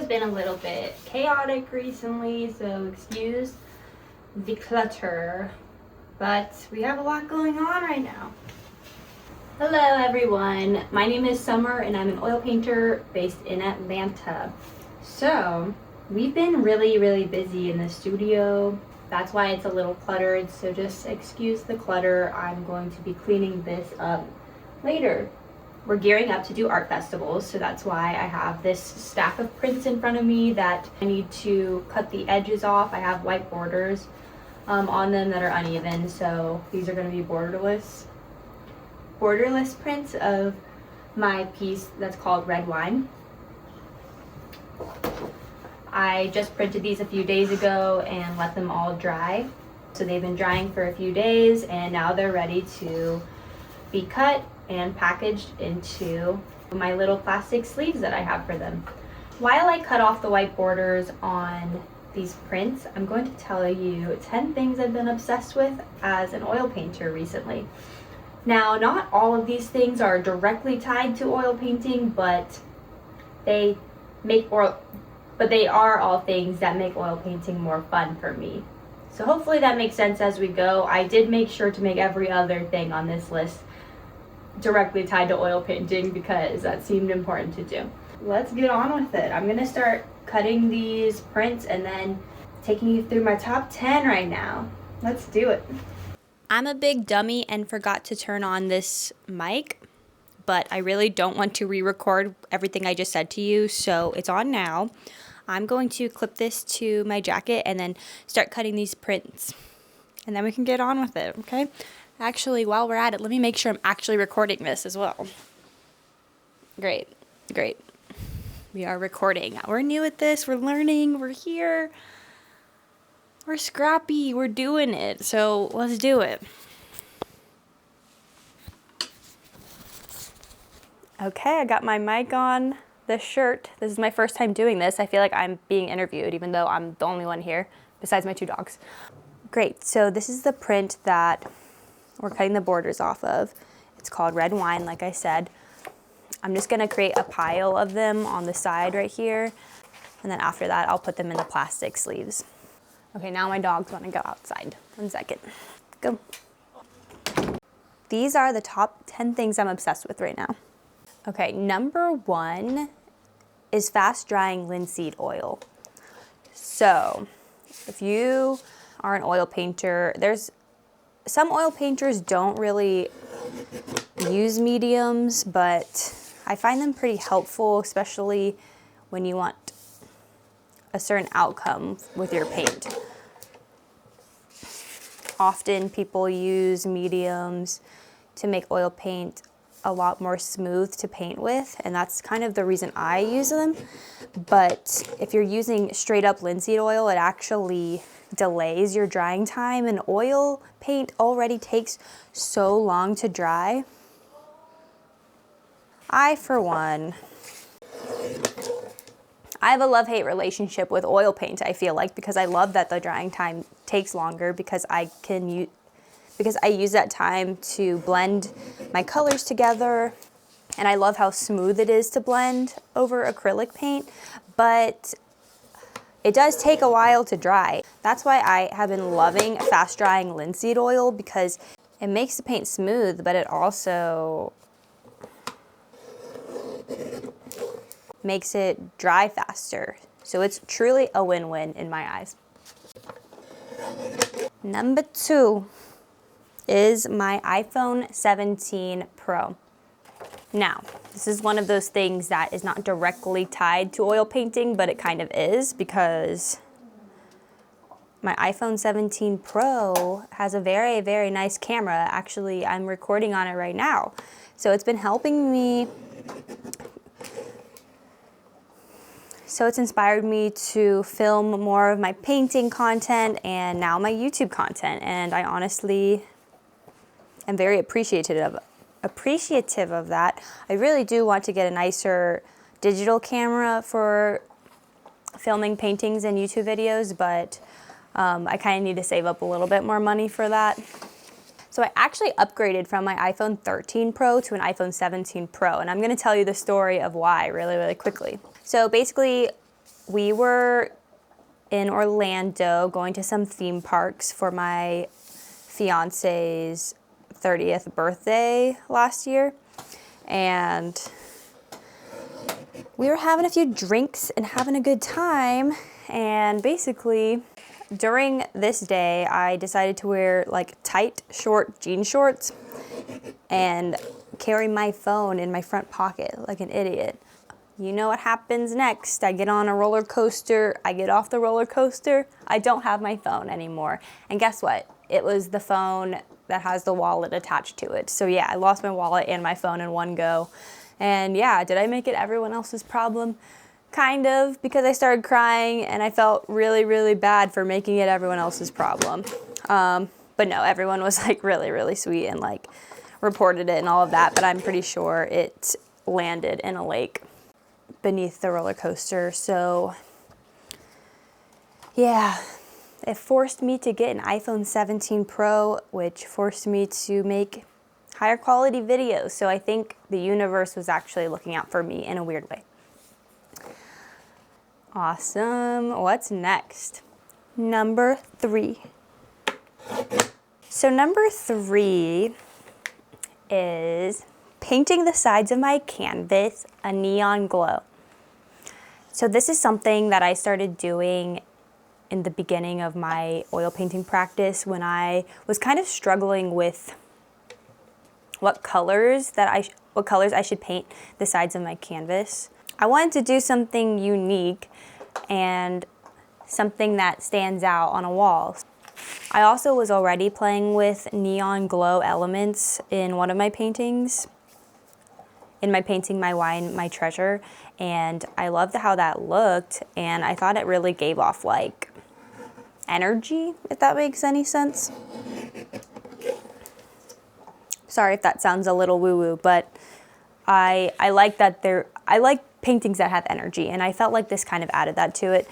has been a little bit chaotic recently, so excuse the clutter, but we have a lot going on right now. Hello everyone, my name is Summer and I'm an oil painter based in Atlanta. So we've been really busy in the studio. That's why it's a little cluttered, so just excuse the clutter. I'm going to be cleaning this up later. We're gearing up to do art festivals, so that's why I have this stack of prints in front of me that I need to cut the edges off. I have white borders on them that are uneven, so these are going to be borderless prints of my piece that's called Red Wine. I just printed these a few days ago and let them all dry. So they've been drying for a few days and now they're ready to be cut and packaged into my little plastic sleeves that I have for them. While I cut off the white borders on these prints, I'm going to tell you 10 things I've been obsessed with as an oil painter recently. Now, not all of these things are directly tied to oil painting, but they are all things that make oil painting more fun for me. So hopefully that makes sense as we go. I did make sure to make every other thing on this list directly tied to oil painting because that seemed important to do. Let's get on with it. I'm gonna start cutting these prints and then taking you through my top 10 right now. Let's do it. I'm a big dummy and forgot to turn on this mic, but I really don't want to re-record everything I just said to you, so it's on now. I'm going to clip this to my jacket and then start cutting these prints, and then we can get on with it, okay? Actually, while we're at it, let me make sure I'm actually recording this as well. Great. We are recording. We're new at this, we're learning, we're here. We're scrappy, we're doing it, so let's do it. Okay, I got my mic on the shirt. This is my first time doing this. I feel like I'm being interviewed, even though I'm the only one here, besides my 2 dogs. Great, so this is the print that we're cutting the borders off of. It's called Red Wine, like I said. I'm just gonna create a pile of them on the side right here, and then after that, I'll put them in the plastic sleeves. Okay, now my dogs wanna go outside. 1 second. Go. These are the top 10 things I'm obsessed with right now. Okay, number 1 is fast drying linseed oil. So, if you are an oil painter, some oil painters don't really use mediums, but I find them pretty helpful, especially when you want a certain outcome with your paint. Often people use mediums to make oil paint a lot more smooth to paint with, and that's kind of the reason I use them. But if you're using straight up linseed oil, it actually delays your drying time, and oil paint already takes so long to dry. For one, I have a love-hate relationship with oil paint, I feel like, because I love that the drying time takes longer because I use that time to blend my colors together, and I love how smooth it is to blend over acrylic paint, but it does take a while to dry. That's why I have been loving fast drying linseed oil, because it makes the paint smooth, but it also makes it dry faster. So it's truly a win-win in my eyes. Number 2 is my iPhone 17 Pro. Now, this is one of those things that is not directly tied to oil painting, but it kind of is, because my iPhone 17 Pro has a very nice camera. Actually, I'm recording on it right now. So it's been helping me. So it's inspired me to film more of my painting content and now my YouTube content. And I honestly am very appreciative of that. I really do want to get a nicer digital camera for filming paintings and YouTube videos, but I kind of need to save up a little bit more money for that. So I actually upgraded from my iPhone 13 Pro to an iPhone 17 Pro, and I'm gonna tell you the story of why really quickly. So basically, we were in Orlando going to some theme parks for my fiance's 30th birthday last year. And we were having a few drinks and having a good time. And basically, during this day, I decided to wear like tight, short jean shorts and carry my phone in my front pocket like an idiot. You know what happens next. I get on a roller coaster, I get off the roller coaster, I don't have my phone anymore. And guess what? It was the phone that has the wallet attached to it. So yeah, I lost my wallet and my phone in one go. And yeah, did I make it everyone else's problem? Kind of, because I started crying and I felt really, really bad for making it everyone else's problem. But no, everyone was like really, really sweet and like reported it and all of that, but I'm pretty sure it landed in a lake beneath the roller coaster. So yeah, it forced me to get an iPhone 17 Pro, which forced me to make higher quality videos. So I think the universe was actually looking out for me in a weird way. Awesome. What's next? Number 3. So number 3 is painting the sides of my canvas a neon glow. So this is something that I started doing in the beginning of my oil painting practice when I was kind of struggling with what colors I should paint the sides of my canvas. I wanted to do something unique and something that stands out on a wall. I also was already playing with neon glow elements in one of my paintings, in my painting My Wine, My Treasure, and I loved how that looked, and I thought it really gave off like energy, if that makes any sense. Sorry if that sounds a little woo-woo, but I like that I like paintings that have energy, and I felt like this kind of added that to it.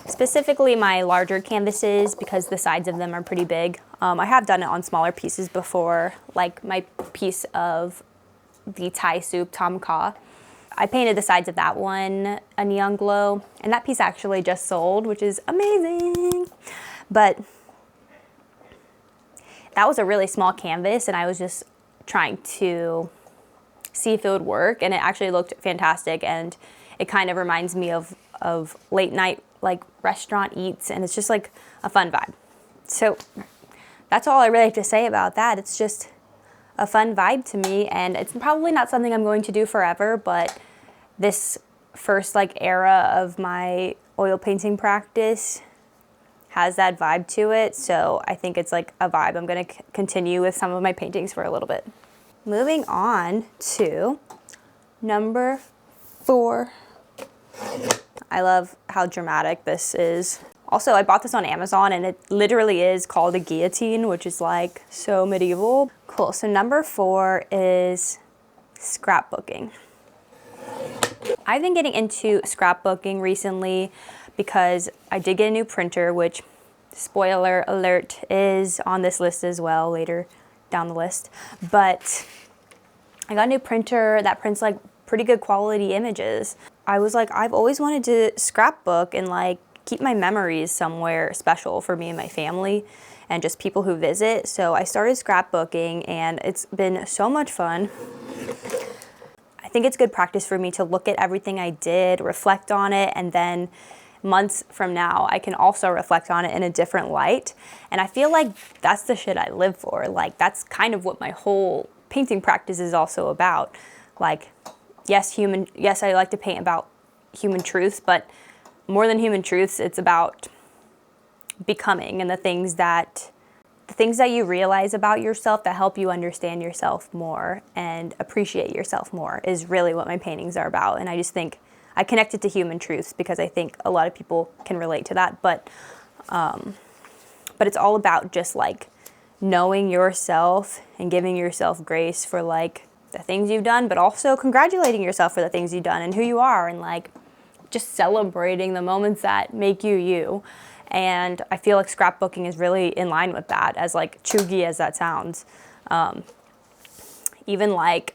Specifically my larger canvases, because the sides of them are pretty big. I have done it on smaller pieces before, like my piece of the Thai soup Tom Kha. I painted the sides of that one a neon glow, and that piece actually just sold, which is amazing. But that was a really small canvas, and I was just trying to see if it would work, and it actually looked fantastic, and it kind of reminds me of late night like restaurant eats, and it's just like a fun vibe. So that's all I really have to say about that. It's just a fun vibe to me, and it's probably not something I'm going to do forever, but this first like era of my oil painting practice has that vibe to it, so I think it's like a vibe I'm going to continue with some of my paintings for a little bit. Moving on to number 4. I love how dramatic this is. Also, I bought this on Amazon, and it literally is called a guillotine, which is like so medieval. Cool, so number 4 is scrapbooking. I've been getting into scrapbooking recently because I did get a new printer, which, spoiler alert, is on this list as well later down the list. But I got a new printer that prints like pretty good quality images. I was like, I've always wanted to scrapbook and like keep my memories somewhere special for me and my family and just people who visit. So I started scrapbooking, and it's been so much fun. I think it's good practice for me to look at everything I did, reflect on it, and then months from now, I can also reflect on it in a different light. And I feel like that's the shit I live for. Like, that's kind of what my whole painting practice is also about. Like, yes, I like to paint about human truths, but more than human truths, it's about becoming and the things that you realize about yourself that help you understand yourself more and appreciate yourself more is really what my paintings are about. And I just think I connect it to human truths because I think a lot of people can relate to that. But it's all about just like knowing yourself and giving yourself grace for like the things you've done, but also congratulating yourself for the things you've done and who you are, and like just celebrating the moments that make you you. And I feel like scrapbooking is really in line with that, as like chuggy as that sounds. Even like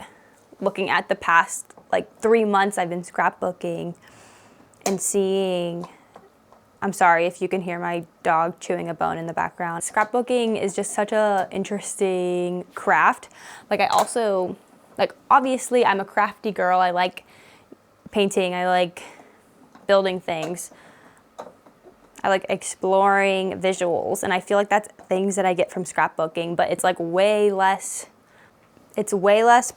looking at the past like 3 months I've been scrapbooking and seeing, I'm sorry if you can hear my dog chewing a bone in the background. Scrapbooking is just such a interesting craft. Like I also, like obviously I'm a crafty girl. I like painting, I like building things. I like exploring visuals, and I feel like that's things that I get from scrapbooking, but it's like way less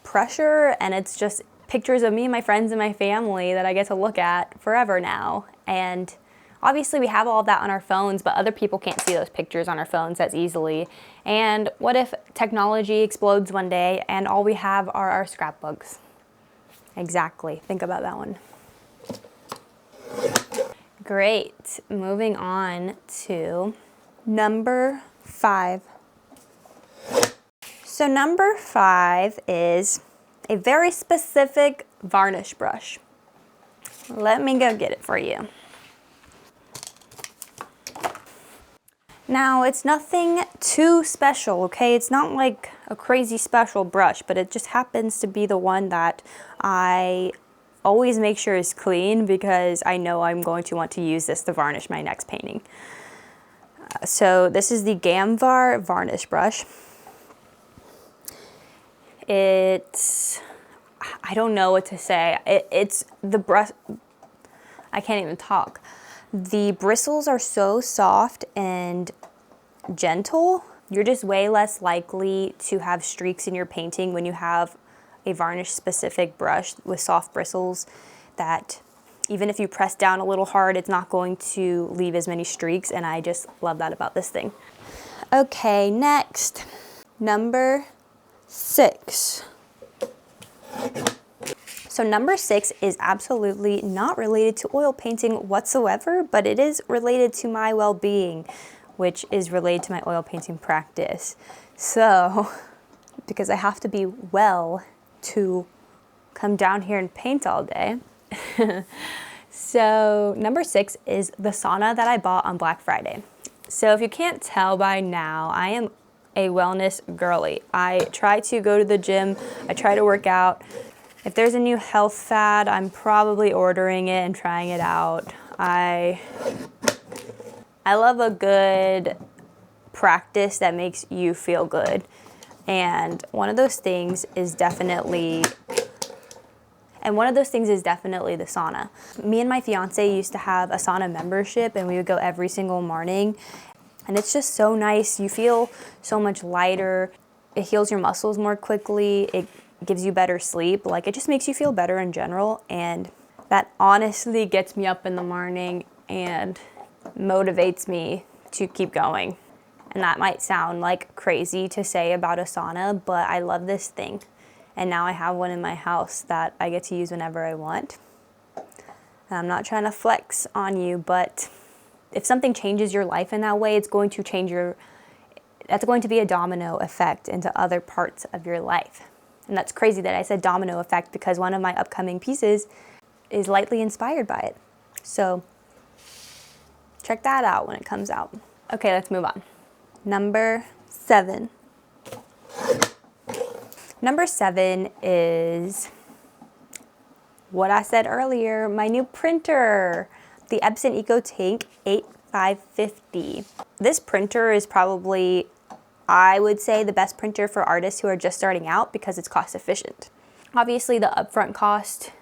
pressure, and it's just pictures of me and my friends and my family that I get to look at forever now. And obviously we have all of that on our phones, but other people can't see those pictures on our phones as easily. And what if technology explodes one day and all we have are our scrapbooks? Exactly, think about that one. Great, moving on to number 5. So number 5 is a very specific varnish brush. Let me go get it for you. Now, it's nothing too special, okay? It's not like a crazy special brush, but it just happens to be the one that I always make sure is clean because I know I'm going to want to use this to varnish my next painting. So this is the Gamvar varnish brush. It's, I don't know what to say. It's the brush, I can't even talk. The bristles are so soft and gentle. You're just way less likely to have streaks in your painting when you have a varnish specific brush with soft bristles that even if you press down a little hard, it's not going to leave as many streaks, and I just love that about this thing. Okay, next, number 6. So number 6 is absolutely not related to oil painting whatsoever, but it is related to my well-being, which is related to my oil painting practice. So, because I have to be well to come down here and paint all day. So number 6 is the sauna that I bought on Black Friday. So if you can't tell by now, I am a wellness girly. I try to go to the gym, I try to work out. If there's a new health fad, I'm probably ordering it and trying it out. I love a good practice that makes you feel good. And one of those things is definitely the sauna. Me and my fiance used to have a sauna membership, and we would go every single morning. And it's just so nice. You feel so much lighter. It heals your muscles more quickly. It gives you better sleep. Like, it just makes you feel better in general. And that honestly gets me up in the morning and motivates me to keep going. And that might sound like crazy to say about a sauna, but I love this thing. And now I have one in my house that I get to use whenever I want. And I'm not trying to flex on you, but if something changes your life in that way, it's going to change that's going to be a domino effect into other parts of your life. And that's crazy that I said domino effect because one of my upcoming pieces is lightly inspired by it. So check that out when it comes out. Okay, let's move on. Number 7. Number 7 is what I said earlier, my new printer, the Epson EcoTank 8550. This printer is probably, I would say, the best printer for artists who are just starting out because it's cost efficient. Obviously the upfront cost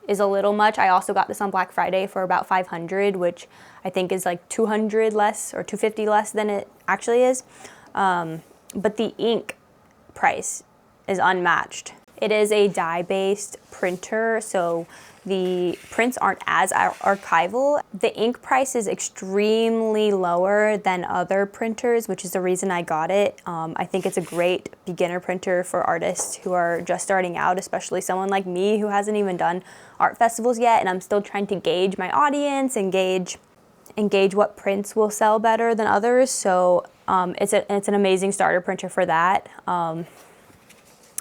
is a little much. I also got this on Black Friday for about $500, which I think is like $200 less or $250 less than it actually is. But the ink price is unmatched. It is a dye-based printer, so the prints aren't as archival. The ink price is extremely lower than other printers, which is the reason I got it. I think it's a great beginner printer for artists who are just starting out, especially someone like me who hasn't even done art festivals yet, and I'm still trying to gauge my audience and gauge what prints will sell better than others. So it's an amazing starter printer for that.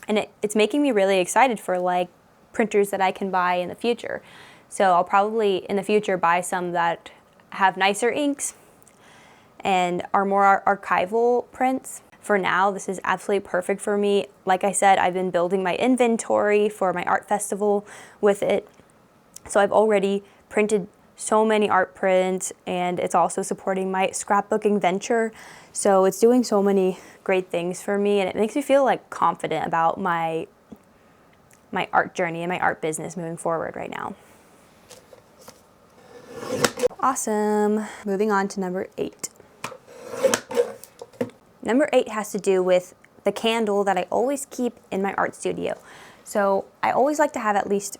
And it's making me really excited for like printers that I can buy in the future. So I'll probably in the future buy some that have nicer inks and are more archival prints. for now, this is absolutely perfect for me. Like I said, I've been building my inventory for my art festival with it. So I've already printed so many art prints, and it's also supporting my scrapbooking venture. So it's doing so many great things for me, and it makes me feel like confident about my art journey and my art business moving forward right now. Awesome. Moving on to number 8. Number 8 has to do with the candle that I always keep in my art studio. So I always like to have at least,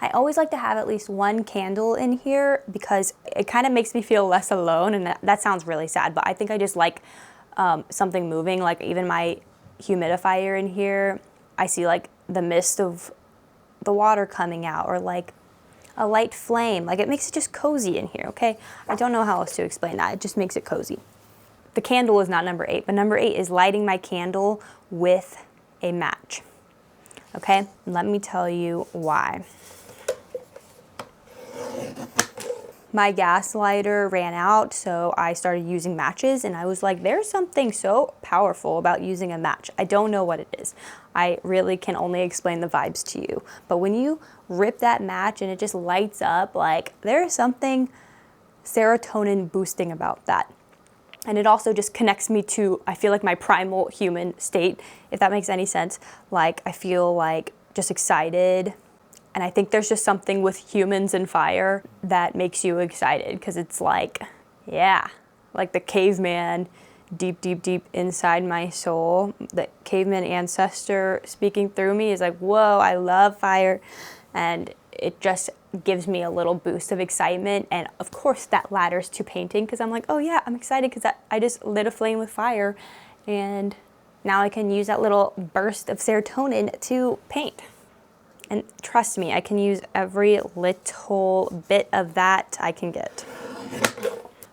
I always like to have at least one candle in here because it kind of makes me feel less alone, and that sounds really sad, but I think I just like something moving. Like even my humidifier in here, I see like the mist of the water coming out, or like a light flame. Like it makes it just cozy in here, okay? I don't know how else to explain that. It just makes it cozy. The candle is not number 8, but number 8 is lighting my candle with a match. Okay, let me tell you why. My gas lighter ran out, so I started using matches, and I was like, there's something so powerful about using a match. I don't know what it is. I really can only explain the vibes to you. But when you rip that match and it just lights up, like there is something serotonin boosting about that. And it also just connects me to, I feel like my primal human state, if that makes any sense. Like I feel like just excited. And I think there's just something with humans and fire that makes you excited, because it's like, yeah, like the caveman deep, deep, deep inside my soul. The caveman ancestor speaking through me is like, whoa, I love fire. And it just gives me a little boost of excitement. And of course that ladders to painting, because I'm like, oh yeah, I'm excited because I just lit a flame with fire. And now I can use that little burst of serotonin to paint. And trust me, I can use every little bit of that I can get.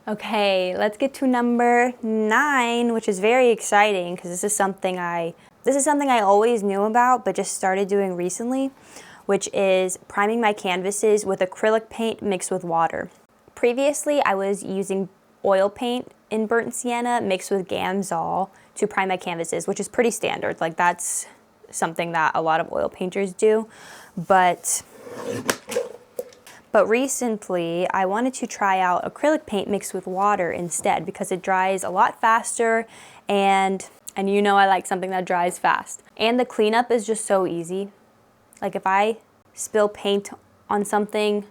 Okay, let's get to number 9, which is very exciting because this is something I always knew about but just started doing recently, which is priming my canvases with acrylic paint mixed with water. Previously, I was using oil paint in burnt sienna mixed with Gamsol to prime my canvases, which is pretty standard. Like that's something that a lot of oil painters do. But recently, I wanted to try out acrylic paint mixed with water instead, because it dries a lot faster, and you know I like something that dries fast. And the cleanup is just so easy. Like if I spill paint on something,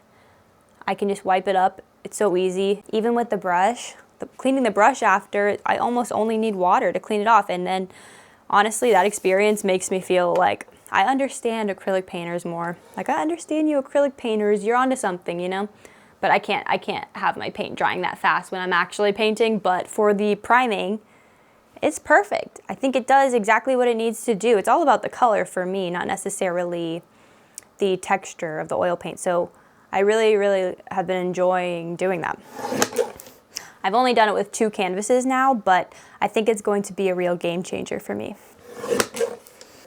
I can just wipe it up. It's so easy. Even with the brush, cleaning the brush after, I almost only need water to clean it off. And then honestly, that experience makes me feel like I understand acrylic painters more. Like I understand you acrylic painters, you're onto something, you know? But I can't have my paint drying that fast when I'm actually painting. But for the priming, it's perfect. I think it does exactly what it needs to do. It's all about the color for me, not necessarily the texture of the oil paint. So I really, really have been enjoying doing that. I've only done it with 2 canvases now, but I think it's going to be a real game changer for me.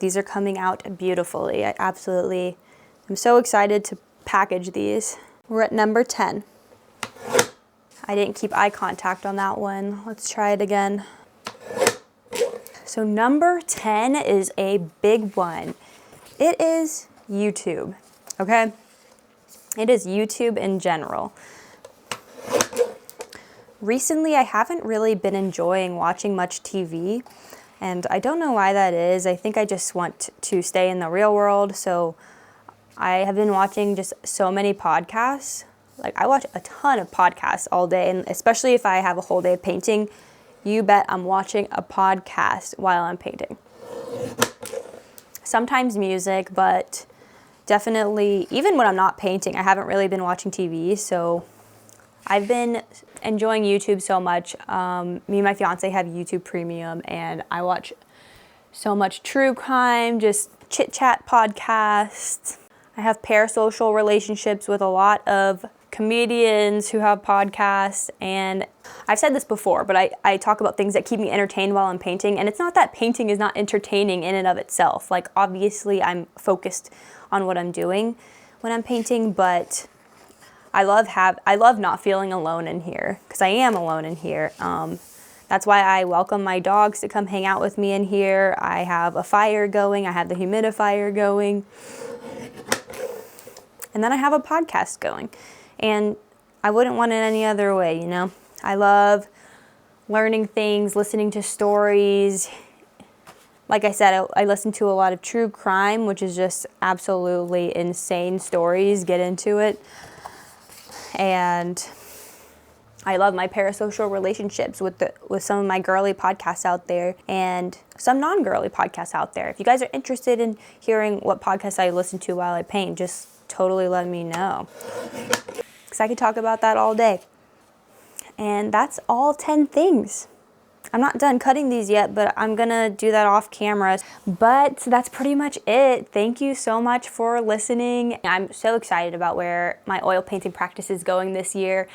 These are coming out beautifully. I'm so excited to package these. We're at number 10. I didn't keep eye contact on that one. Let's try it again. So number 10 is a big one. It is YouTube, okay? It is YouTube in general. Recently, I haven't really been enjoying watching much TV, and I don't know why that is. I think I just want to stay in the real world, so I have been watching just so many podcasts. Like I watch a ton of podcasts all day, and especially if I have a whole day of painting, you bet I'm watching a podcast while I'm painting. Sometimes music, but definitely, even when I'm not painting, I haven't really been watching TV, so I've been enjoying YouTube so much. Me and my fiance have YouTube Premium, and I watch so much true crime, just chit-chat podcasts. I have parasocial relationships with a lot of comedians who have podcasts, and I've said this before, but I talk about things that keep me entertained while I'm painting, and it's not that painting is not entertaining in and of itself. Like obviously I'm focused on what I'm doing when I'm painting, but I love not feeling alone in here, because I am alone in here. That's why I welcome my dogs to come hang out with me in here. I have a fire going, I have the humidifier going, and then I have a podcast going. And I wouldn't want it any other way, you know? I love learning things, listening to stories. Like I said, I listen to a lot of true crime, which is just absolutely insane stories. Get into it. And I love my parasocial relationships with some of my girly podcasts out there and some non-girly podcasts out there. If you guys are interested in hearing what podcasts I listen to while I paint, just totally let me know, because I could talk about that all day. And that's all 10 things. I'm not done cutting these yet, but I'm gonna do that off camera. But that's pretty much it. Thank you so much for listening. I'm so excited about where my oil painting practice is going this year.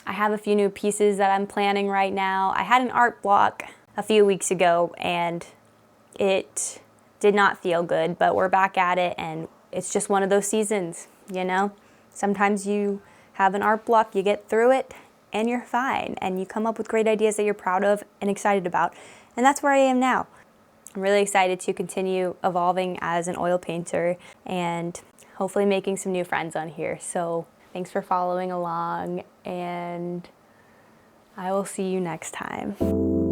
I have a few new pieces that I'm planning right now. I had an art block a few weeks ago and it did not feel good, but we're back at it, and it's just one of those seasons, you know? Sometimes you have an art block, you get through it, and you're fine, and you come up with great ideas that you're proud of and excited about. And that's where I am now. I'm really excited to continue evolving as an oil painter and hopefully making some new friends on here. So thanks for following along, and I will see you next time.